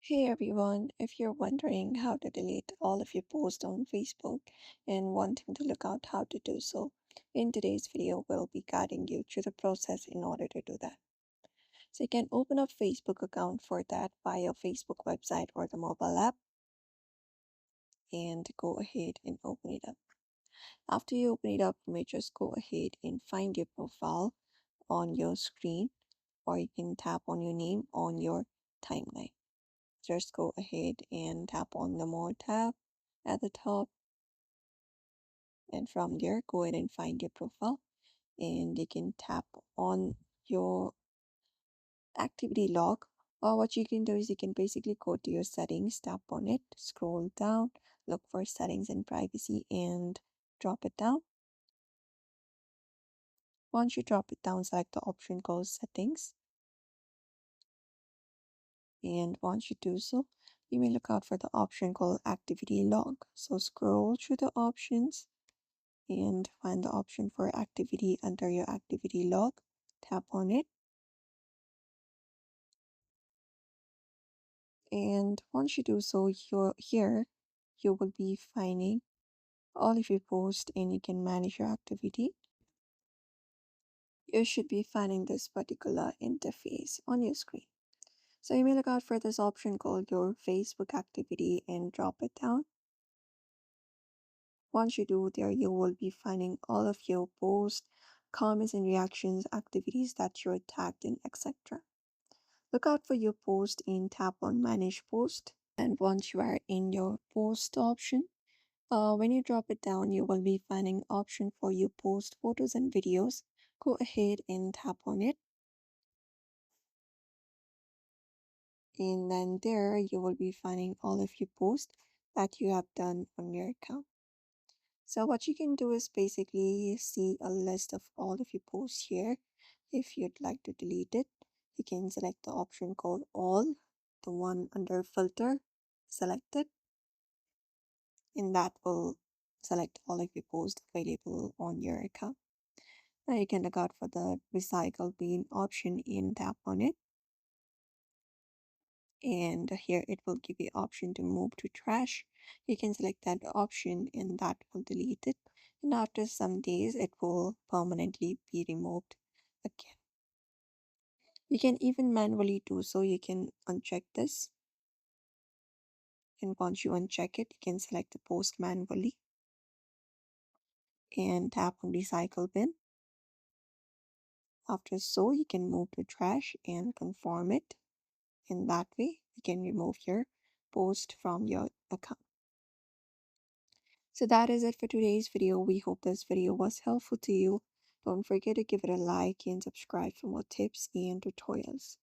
Hey everyone, if you're wondering how to delete all of your posts on Facebook and wanting to look out how to do so, in today's video we'll be guiding you through the process in order to do that. So you can open up Facebook account for that via your Facebook website or the mobile app and go ahead and open it up. After you open it up, you may just go ahead and find your profile on your screen, or you can tap on your name on your timeline. Just go ahead and tap on the More tab at the top, and from there go ahead and find your profile, and you can tap on your activity log. Or what you can do is you can basically go to your settings, tap on it, scroll down, look for settings and privacy, and drop it down. Once you drop it down, select the option called settings, and once you do so, you may look out for the option called activity log. So scroll through the options and find the option for activity under your activity log. Tap on it. And once you do so, you will be finding all of your posts and you can manage your activity. You should be finding this particular interface on your screen. So you may look out for this option called your Facebook activity and drop it down. Once you do there, you will be finding all of your posts, comments and reactions, activities that you're tagged in, etc. Look out for your post and tap on Manage Post. And once you are in your post option, when you drop it down, you will be finding option for your post photos and videos. Go ahead and tap on it. And then there you will be finding all of your posts that you have done on your account. So what you can do is basically see a list of all of your posts here. If you'd like to delete it, you can select the option called All, the one under Filter, select it, and that will select all of your posts available on your account. Now you can look out for the Recycle Bin option and tap on it. And here it will give you option to move to trash. You can select that option and that will delete it, and after some days it will permanently be removed again. You can even manually do so. You can uncheck this, and once you uncheck it, you can select the post manually and tap on Recycle Bin. After so, you can move to trash and confirm it. In that way you can remove your post from your account. So that is it for today's video. We hope this video was helpful to you. Don't forget to give it a like and subscribe for more tips and tutorials.